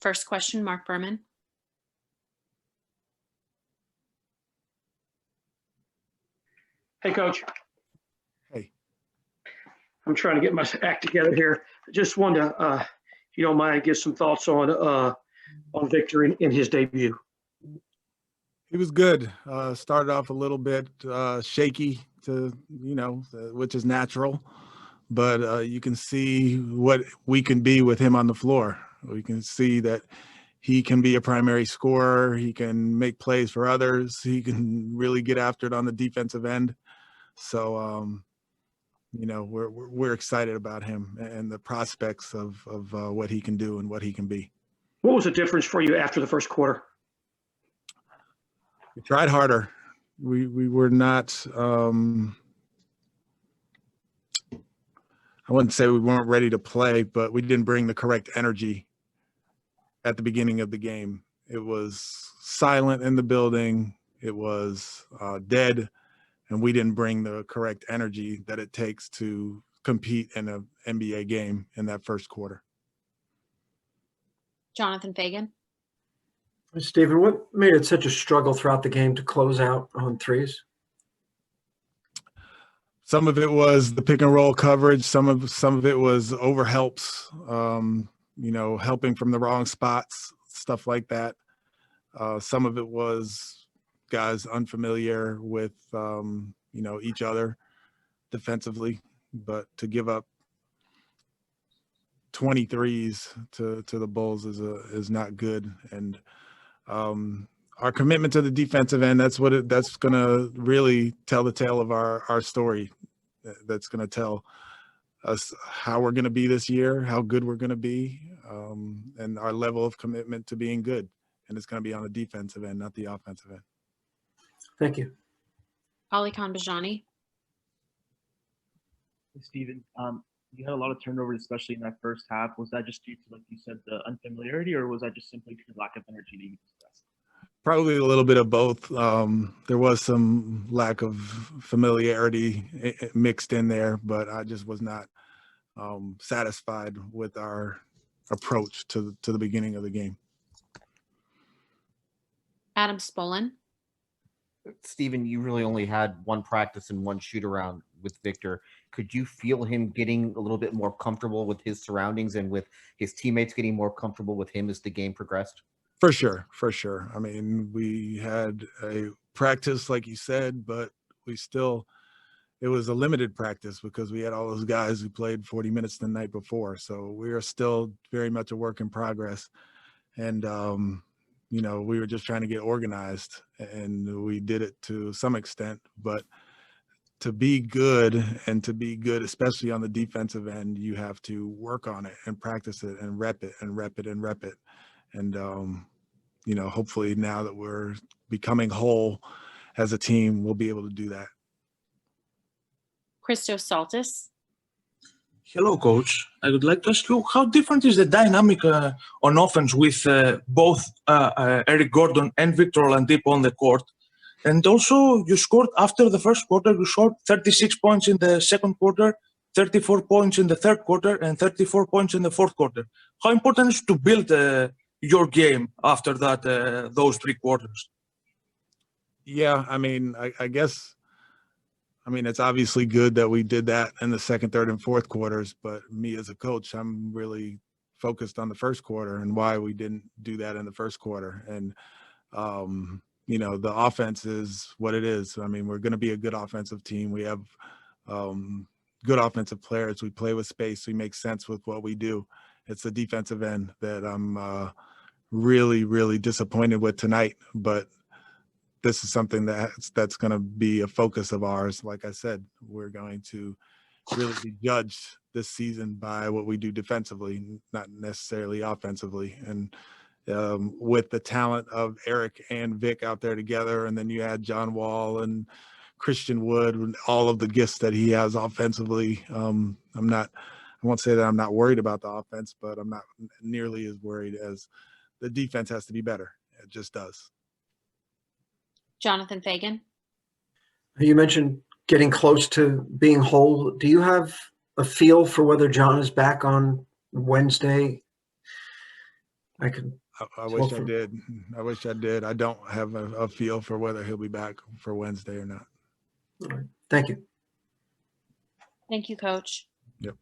First question, Mark Berman. Hey, Coach. Hey. I'm trying to get my act together here. Just wanted to, if you don't mind, give some thoughts on Victor in his debut. He was good. Started off a little bit shaky, which is natural, but you can see what we can be with him on the floor. We can see that he can be a primary scorer. He can make plays for others. He can really get after it on the defensive end. So, we're excited about him and the prospects of what he can do and what he can be. What was the difference for you after the first quarter? We tried harder. We were not. I wouldn't say we weren't ready to play, but we didn't bring the correct energy at the beginning of the game. It was silent in the building. It was dead. And we didn't bring the correct energy that it takes to compete in an NBA game in that first quarter. Jonathan Fagan. Stephen, what made it such a struggle throughout the game to close out on threes? Some of it was the pick and roll coverage. Some of it was overhelps, helping from the wrong spots, stuff like that. Some of it was guys unfamiliar with each other defensively, but to give up 23s to the Bulls is not good. And our commitment to the defensive end, that's going to really tell the tale of our story. That's going to tell us how we're going to be this year, how good we're going to be, and our level of commitment to being good. And it's going to be on the defensive end, not the offensive end. Thank you. Ali Khanbajani. Hey, Stephen, you had a lot of turnovers, especially in that first half. Was that just due to, like you said, the unfamiliarity, or was that just simply due to lack of energy that you discussed? Probably a little bit of both. There was some lack of familiarity mixed in there, but I just was not satisfied with our approach to the beginning of the game. Adam Spolin. Stephen, you really only had one practice and one shoot around with Victor. Could you feel him getting a little bit more comfortable with his surroundings and with his teammates getting more comfortable with him as the game progressed? For sure. I mean, we had a practice, like you said, but it was a limited practice because we had all those guys who played 40 minutes the night before. So we are still very much a work in progress. And, we were just trying to get organized, and we did it to some extent, but to be good, especially on the defensive end, you have to work on it and practice it and rep it and rep it and rep it. And, hopefully now that we're becoming whole as a team, we'll be able to do that. Christos Saltis. Hello, Coach. I would like to ask you, how different is the dynamic on offense with both Eric Gordon and Victor Oladipo on the court? And also, you scored after the first quarter, you scored 36 points in the second quarter, 34 points in the third quarter, and 34 points in the fourth quarter. How important is it to build your game after that, those three quarters? Yeah, I mean, I guess it's obviously good that we did that in the second, third, and fourth quarters, but me as a coach, I'm really focused on the first quarter and why we didn't do that in the first quarter. And, the offense is what it is. I mean, we're going to be a good offensive team. We have good offensive players. We play with space. We make sense with what we do. It's the defensive end that I'm really, really disappointed with tonight, but this is something that's going to be a focus of ours. Like I said, we're going to really be judged this season by what we do defensively, not necessarily offensively. And with the talent of Eric and Vic out there together, and then you add John Wall and Christian Wood and all of the gifts that he has offensively, I won't say that I'm not worried about the offense, but I'm not nearly as worried as the defense has to be better. It just does. Jonathan Fagan. You mentioned getting close to being whole. Do you have a feel for whether John is back on Wednesday? I can. I wish I for- did. I wish I did. I don't have a feel for whether he'll be back for Wednesday or not. All right. Thank you. Thank you, Coach. Yep.